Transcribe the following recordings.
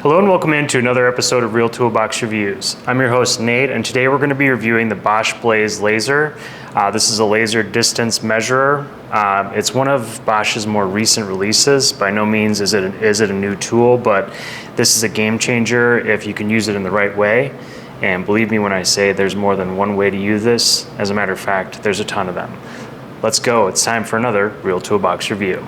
Hello and welcome into another episode of Real Toolbox Reviews. I'm your host Nate, and today we're going to be reviewing the Bosch Blaze laser. This is a laser distance measurer. It's one of Bosch's more recent releases. By no means is it a new tool, but this is a game changer if you can use it in the right way. And believe me when I say there's more than one way to use this. As a matter of fact, there's a ton of them. Let's go. It's time for another Real Toolbox Review.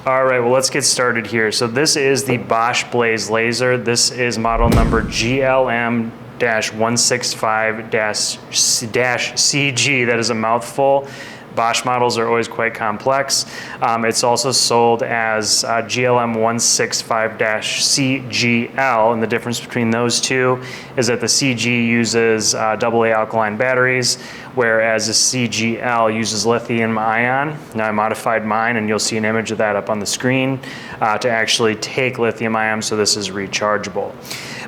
All right, well, let's get started here. So this is the Bosch Blaze laser. This is model number GLM165-CG. That is a mouthful. Bosch models are always quite complex. It's also sold as GLM165-CGL, and the difference between those two is that the CG uses AA alkaline batteries, whereas the CGL uses lithium ion. Now I modified mine, and you'll see an image of that up on the screen, to actually take lithium ion, so this is rechargeable.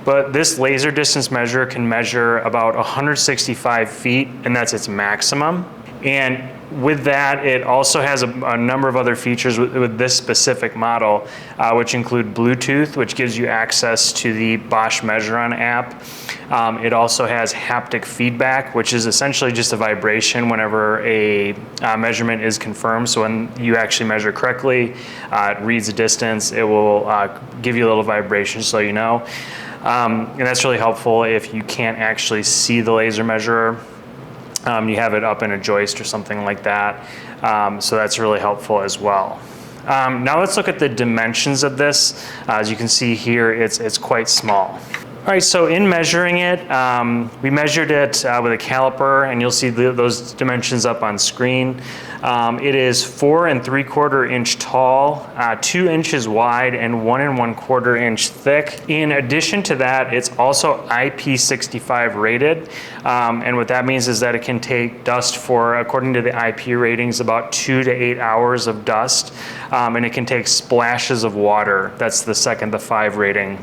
But this laser distance measure can measure about 165 feet, and that's its maximum. And with that, it also has a number of other features with this specific model, which include Bluetooth, which gives you access to the Bosch Measure-On app. It also has haptic feedback, which is essentially just a vibration whenever a measurement is confirmed. So when you actually measure correctly, it reads the distance, it will give you a little vibration so you know. And that's really helpful if you can't actually see the laser measurer. You have it up in a joist or something like that. So that's really helpful as well. Now let's look at the dimensions of this. As you can see here, it's quite small. All right, so in measuring it, we measured it with a caliper, and you'll see those dimensions up on screen. It is 4 3/4 inch tall, 2 inches wide, and 1 1/4 inch thick. In addition to that, it's also IP65 rated, and what that means is that it can take dust for, according to the IP ratings, about 2 to 8 hours of dust, and it can take splashes of water. That's the 2nd to 5 rating.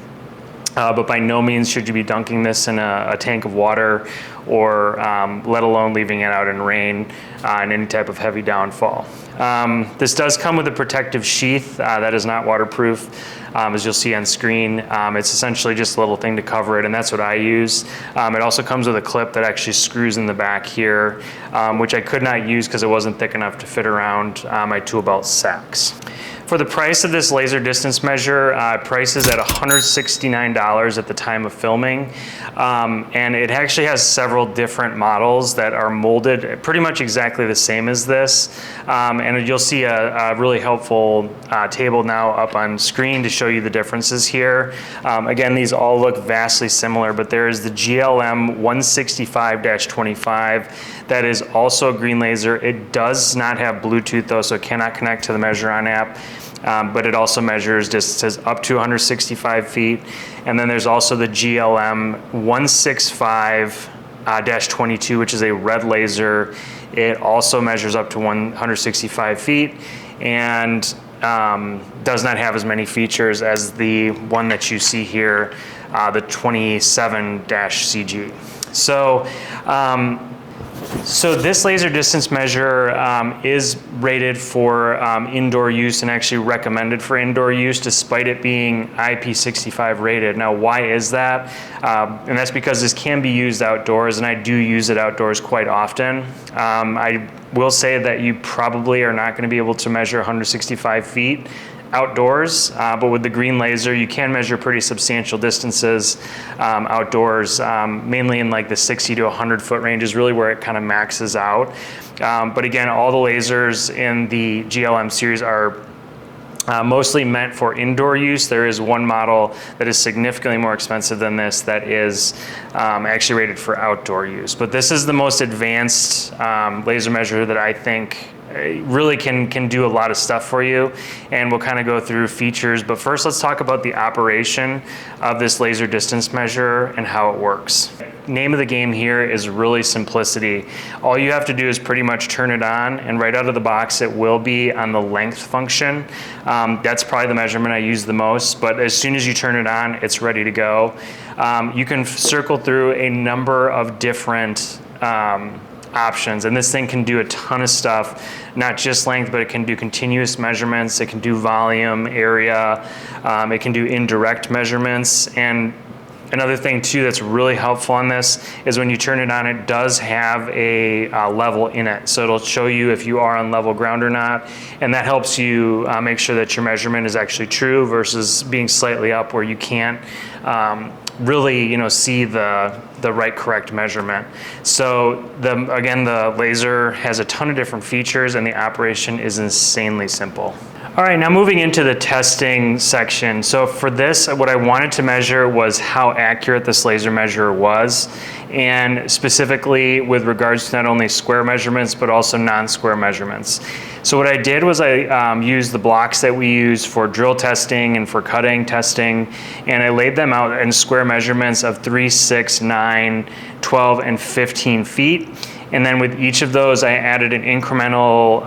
But by no means should you be dunking this in a tank of water, or let alone leaving it out in rain and any type of heavy downfall. This does come with a protective sheath that is not waterproof, as you'll see on screen. It's essentially just a little thing to cover it, and that's what I use. It also comes with a clip that actually screws in the back here, which I could not use because it wasn't thick enough to fit around my tool belt sacks. For the price of this laser distance measure, price is at $169 at the time of filming. And it actually has several different models that are molded pretty much exactly the same as this. And you'll see a really helpful table now up on screen to show you the differences here. Again, these all look vastly similar, but there is the GLM165-25. That is also a green laser. It does not have Bluetooth though, so it cannot connect to the Measure-On app. But it also measures distances up to 165 feet. And then there's also the GLM165-22, which is a red laser. It also measures up to 165 feet and does not have as many features as the one that you see here, the 27-CG. So this laser distance measure is rated for indoor use and actually recommended for indoor use, despite it being IP65 rated. Now, why is that? And that's because this can be used outdoors, and I do use it outdoors quite often. I will say that you probably are not going to be able to measure 165 feet outdoors, but with the green laser you can measure pretty substantial distances outdoors, mainly in like the 60 to 100 foot range is really where it kind of maxes out. But again, all the lasers in the GLM series are mostly meant for indoor use. There is one model that is significantly more expensive than this that is actually rated for outdoor use. But this is the most advanced laser measure that I think really can do a lot of stuff for you, and we'll kind of go through features. But first, let's talk about the operation of this laser distance measure and how it works. Name of the game here is really simplicity. All you have to do is pretty much turn it on, and right out of the box it will be on the length function. That's probably the measurement I use the most, but as soon as you turn it on, it's ready to go. You can circle through a number of different options, and this thing can do a ton of stuff, not just length, but it can do continuous measurements, it can do volume, area, it can do indirect measurements. And another thing too that's really helpful on this is when you turn it on, it does have a level in it. So it'll show you if you are on level ground or not, and that helps you make sure that your measurement is actually true versus being slightly up where you can't really see the right correct measurement. So again, the laser has a ton of different features, and the operation is insanely simple. All right, now moving into the testing section. So for this, what I wanted to measure was how accurate this laser measure was, and specifically with regards to not only square measurements, but also non-square measurements. So what I did was I used the blocks that we use for drill testing and for cutting testing, and I laid them out in square measurements of 3, 6, 9, 12, and 15 feet. And then with each of those, I added an incremental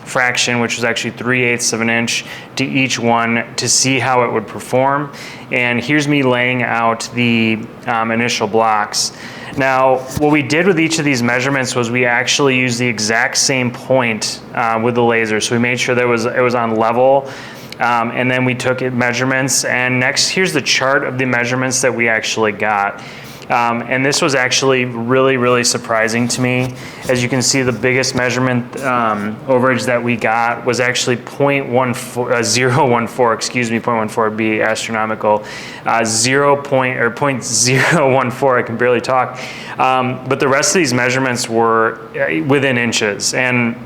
fraction, which was actually 3/8 of an inch to each one to see how it would perform. And here's me laying out the initial blocks. Now, what we did with each of these measurements was we actually used the exact same point with the laser. So we made sure that it was on level. And then we took measurements. And next, here's the chart of the measurements that we actually got. And this was actually really, really surprising to me. As you can see, the biggest measurement overage that we got was actually 0.14, excuse me, 0.14 would be astronomical. 0.014, I can barely talk. But the rest of these measurements were within inches. And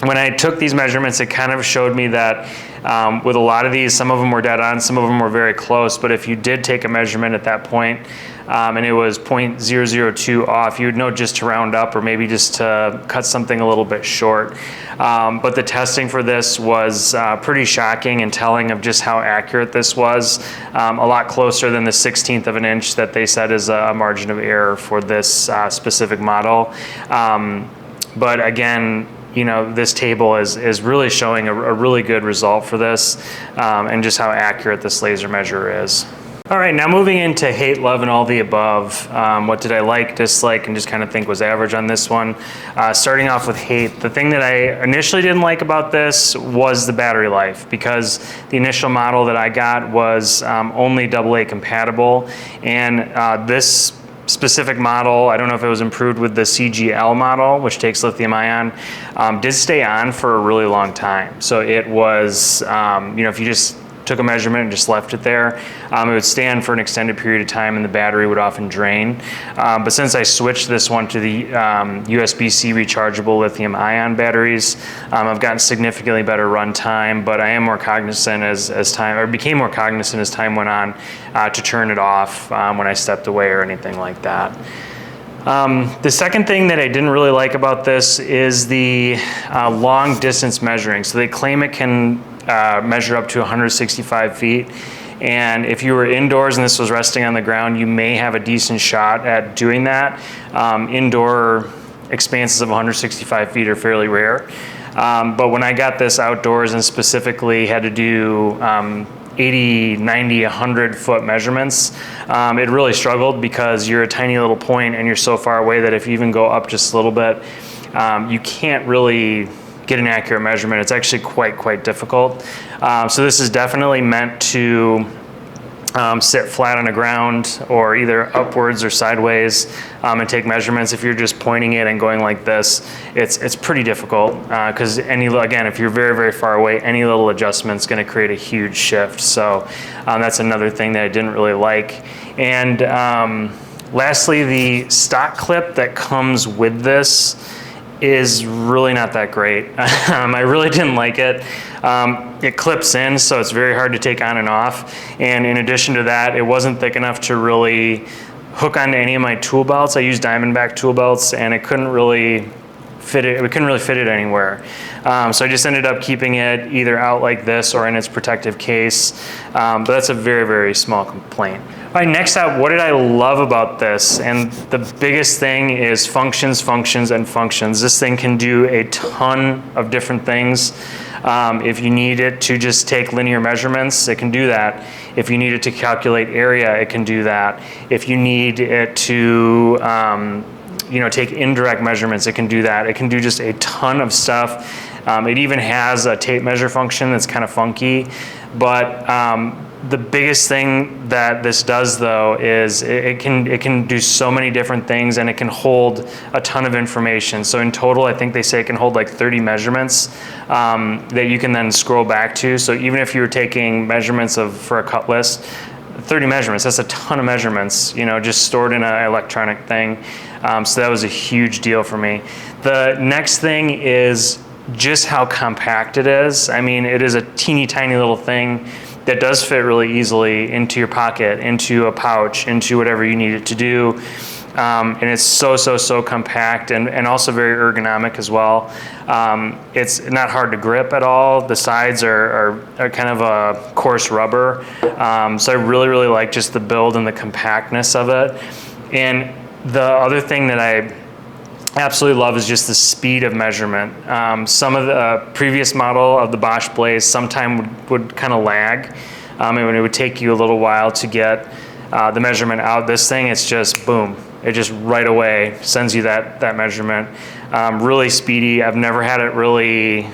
when I took these measurements, it kind of showed me that with a lot of these, some of them were dead on, some of them were very close, but if you did take a measurement at that point, and it was 0.002 off, you would know just to round up or maybe just to cut something a little bit short. But the testing for this was pretty shocking and telling of just how accurate this was. A lot closer than the 1/16 of an inch that they said is a margin of error for this specific model. But again, this table is really showing a really good result for this, and just how accurate this laser measure is. All right, now moving into hate, love, and all the above. What did I like, dislike, and just kind of think was average on this one? Starting off with hate, the thing that I initially didn't like about this was the battery life, because the initial model that I got was only AA compatible, and this specific model, I don't know if it was improved with the CGL model, which takes lithium ion, did stay on for a really long time. So it was, if you just took a measurement and just left it there, it would stay on for an extended period of time, and the battery would often drain. But since I switched this one to the USB-C rechargeable lithium ion batteries, I've gotten significantly better run time, but I am more cognizant became more cognizant as time went on to turn it off when I stepped away or anything like that. The second thing that I didn't really like about this is the long distance measuring. So they claim it can measure up to 165 feet. And if you were indoors and this was resting on the ground, you may have a decent shot at doing that. Indoor expanses of 165 feet are fairly rare. But when I got this outdoors and specifically had to do 80, 90, 100 foot measurements, it really struggled, because you're a tiny little point and you're so far away that if you even go up just a little bit, you can't really get an accurate measurement. It's actually quite difficult. So this is definitely meant to sit flat on the ground, or either upwards or sideways, and take measurements. If you're just pointing it and going like this, it's pretty difficult, because again, if you're very far away, any little adjustment's going to create a huge shift. So that's another thing that I didn't really like. And lastly, the stock clip that comes with this is really not that great. I really didn't like it. It clips in, so it's very hard to take on and off. And in addition to that, it wasn't thick enough to really hook onto any of my tool belts. I use Diamondback tool belts, and it couldn't really fit it. We couldn't really fit it anywhere. So I just ended up keeping it either out like this or in its protective case. But that's a very, very small complaint. All right, next up, what did I love about this? And the biggest thing is functions, functions, and functions. This thing can do a ton of different things. If you need it to just take linear measurements, it can do that. If you need it to calculate area, it can do that. If you need it to take indirect measurements, it can do that. It can do just a ton of stuff. It even has a tape measure function that's kind of funky, but the biggest thing that this does though is it can do so many different things, and it can hold a ton of information. So in total, I think they say it can hold like 30 measurements that you can then scroll back to. So even if you were taking measurements for a cut list, 30 measurements, that's a ton of measurements, just stored in an electronic thing. So that was a huge deal for me. The next thing is just how compact it is. I mean, it is a teeny tiny little thing that does fit really easily into your pocket, into a pouch, into whatever you need it to do. And it's so compact and also very ergonomic as well. It's not hard to grip at all. The sides are kind of a coarse rubber. So I really like just the build and the compactness of it. And the other thing that I absolutely love is just the speed of measurement. Some of the previous model of the Bosch Blaze sometime would kind of lag. And it would take you a little while to get the measurement out. This thing, it's just boom. It just right away sends you that measurement. Really speedy. I've never had it really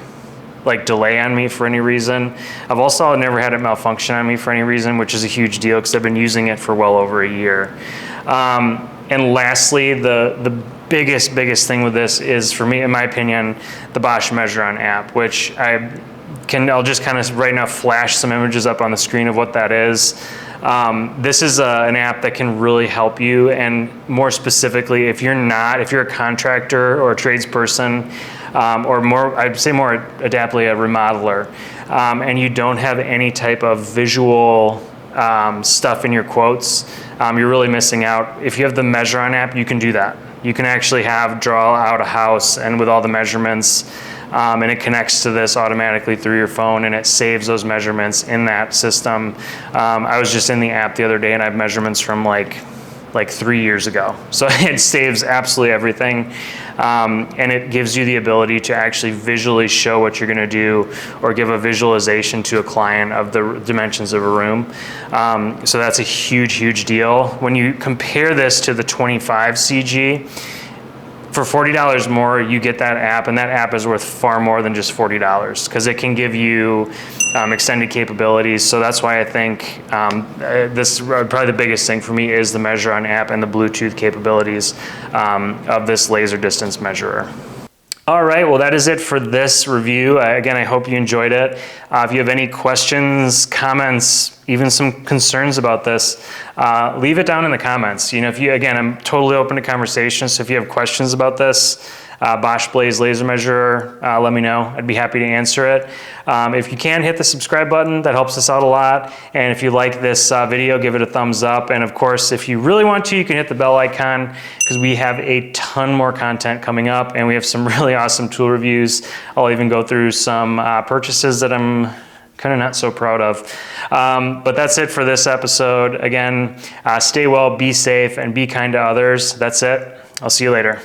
like delay on me for any reason. I've also never had it malfunction on me for any reason, which is a huge deal because I've been using it for well over a year. And lastly, the biggest thing with this is, for me, in my opinion, the Bosch Measure On app, which I'll just kind of right now flash some images up on the screen of what that is. This is an app that can really help you, and more specifically, if you're a contractor or a tradesperson, or I'd say more adaptedly a remodeler, and you don't have any type of visual stuff in your quotes, you're really missing out. If you have the Measure On app, you can do that. You can actually draw out a house and with all the measurements, and it connects to this automatically through your phone, and it saves those measurements in that system. I was just in the app the other day, and I have measurements from like 3 years ago. So it saves absolutely everything. And it gives you the ability to actually visually show what you're gonna do, or give a visualization to a client of the dimensions of a room. So that's a huge deal. When you compare this to the 25CG, for $40 more, you get that app, and that app is worth far more than just $40 because it can give you extended capabilities. So that's why I think this probably the biggest thing for me is the Measure On app and the Bluetooth capabilities of this laser distance measurer. All right, well, that is it for this review. Again, I hope you enjoyed it. If you have any questions, comments, even some concerns about this, leave it down in the comments. Again, I'm totally open to conversation, so if you have questions about this, Bosch Blaze laser measurer, let me know. I'd be happy to answer it. If you can, hit the subscribe button. That helps us out a lot. And if you like this video, give it a thumbs up. And of course, if you really want to, you can hit the bell icon, because we have a ton more content coming up, and we have some really awesome tool reviews. I'll even go through some purchases that I'm kind of not so proud of. But that's it for this episode. Again, stay well, be safe, and be kind to others. That's it. I'll see you later.